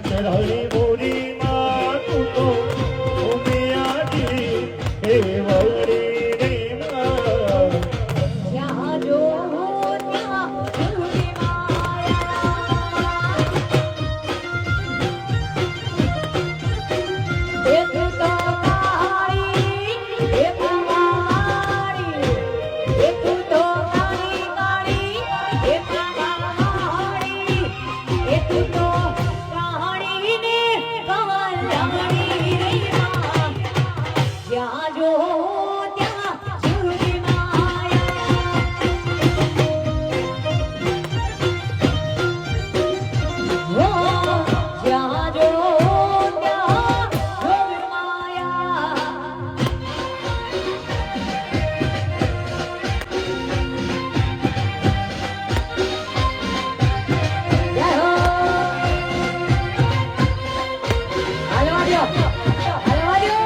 ચઢાવી મોરી માં તું તો ઉમિયા જી હે વળી રે માં જ્યાં જો ત્યાં જુદી માયા એ તું તો કાળી એ પવાડી એ તું તો કાળી કાળી એ પવાડી એ તું તો કાળી ને કવલમણી રે માં જ્યાં જો ત્યાં જુદી માયા ઓ જ્યાં જો ત્યાં જુદી માયા જય હો હાલવા દ્યો હાલવા દ્યો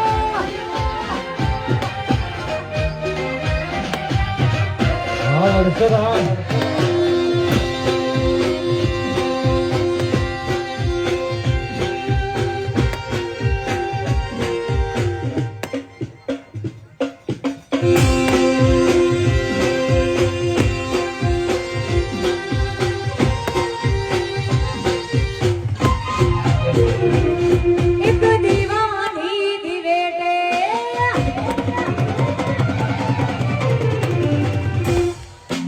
હા વરસરા એક દીવાની દિવેટે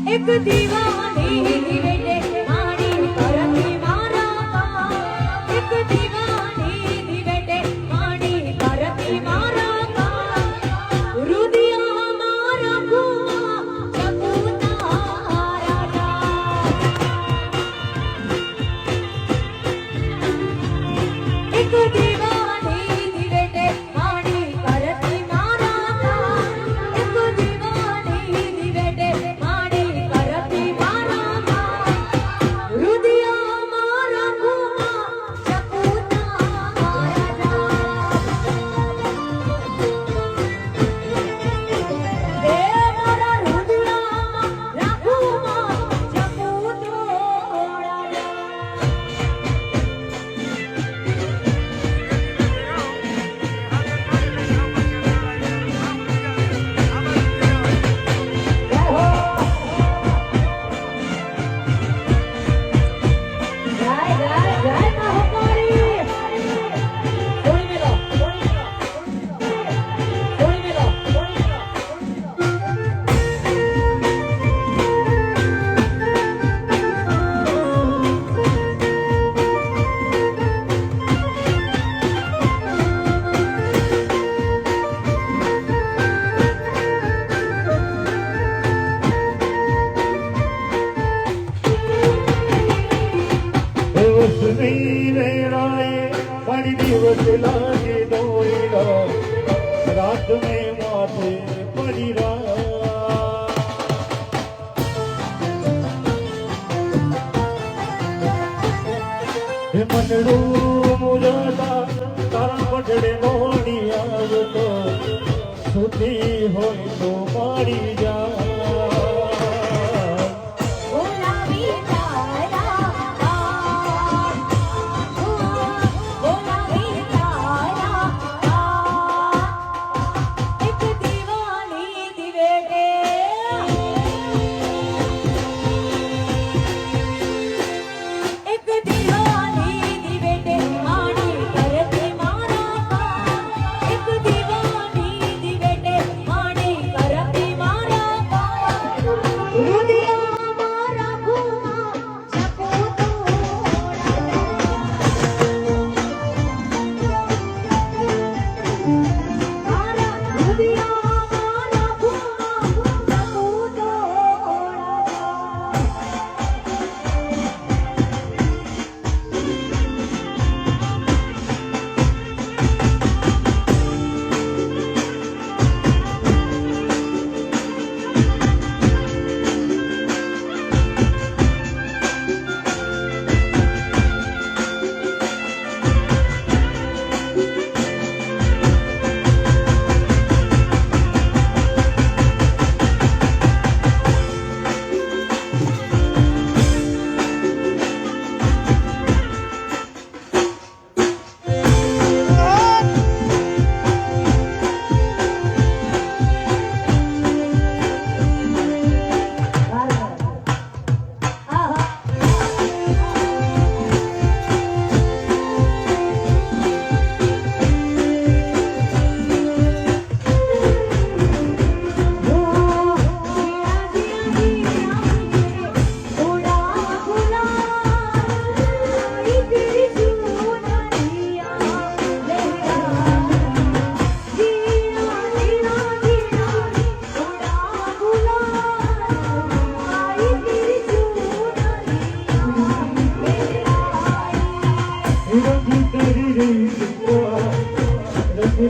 એક દીવાની દિવેટે મારી કરતી મારા એક દીવાની દિવેટે મારી કરતી મારા રુદિયા મારા કુવા ચકુતારા એક દીવાની દિવેટે મારી કરતી મારા એક દીવાની દિવેટે મારી કરતી મારા રુદિયા મારા કુવા ચકુતારા એ મારા રુદિયામાં રાખુમાં ચકુતોડા વસની રેણાએ મારી દિવસ લાગે દોયડા રાત મેં માથે પડી હે મંડળું મુરતા તારા પટડે મોડી આવતો સુતી હોય તો મારી જા બોલાવી તારા બોલાવી તારા એક દીવાની દિવેટે એક દીવાની દિવેટે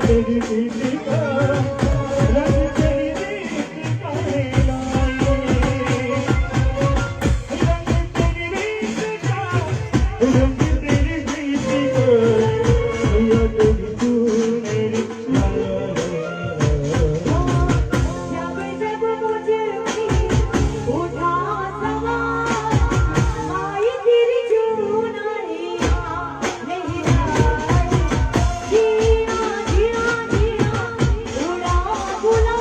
तेरी दीपिका रंग तेरी दीपिका रे लाई रंग तेरी दीपिका रंग तेरी दीपिका भैया तेरी तू मेरी जब जब मुझे उठा सवार आई तेरी चुनरिया नहीं आई जिया जिया जिया उड़ा बुला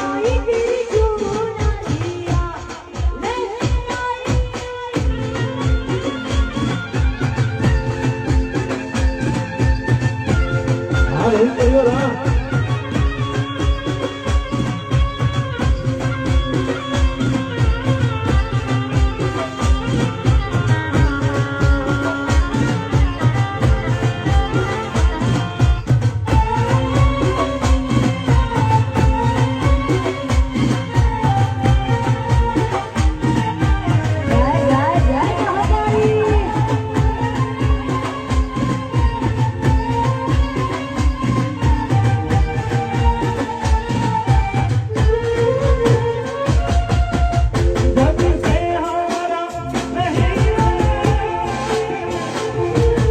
आई तेरी चुनरिया नहीं आई अरे तेरा जय जय जय महाकाली जब से हारा नहीं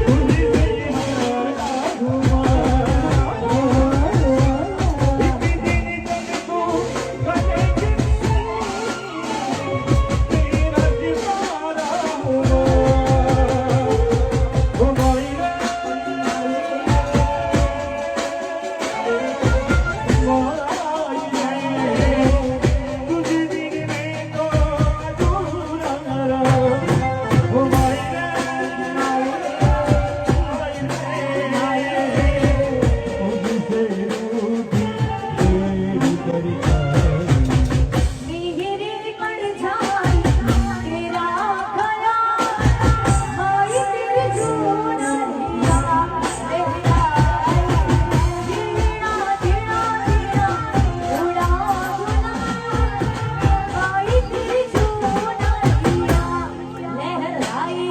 तुझे से हारा हुआ एक दिन जब तू कहेगी तेरा दीवाना हुआ ओ मोइरा तुझे दिन में तो अधूरा रहा ओ मोइरा तुझसे रूठी तेरी परिचारी मेरे पर जाई तेरा खया आई तेरी चुनरिया नहीं आई जिया जिया जिया उड़ा बुला आई तेरी चुनरिया लहराई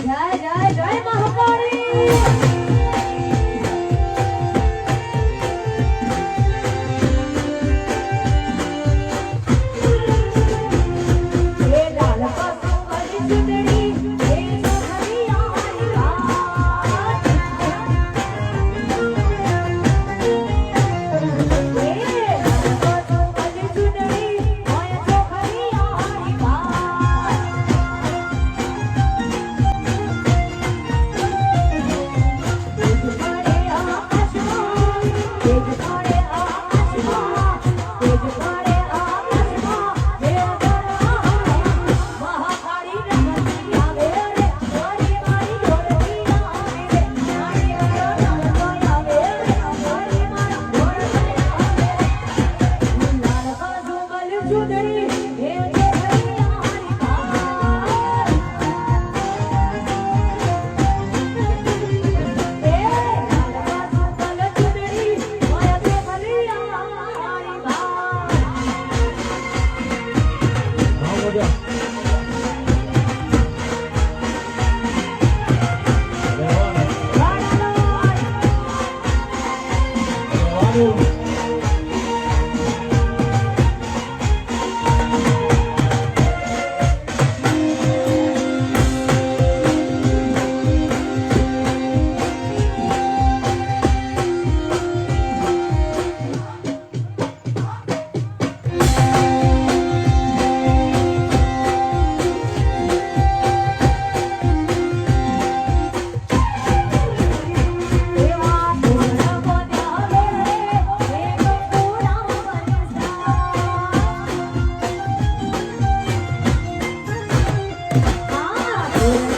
जय जय जय महाकाली ये लाल पासों वाली चुनरी ये सोहरिया रात ये लाल पासों वाली चुनरी ये सोहरिया रात तेज पड़े आकाशमां तेज पड़े आकाशमां तेज पड़े आकाशमां मेरा महाकाली रंगतिया मेरे मारी मारी डोलतिया मेरे मारी डोलतिया मेरे मारी मारी डोलतिया मेरे लाल बाजू वाली चुनरी हे जे भैया हरी बात ए लाल बाजू वाली चुनरी माया जे भैया हरी बात भाव हो गया રે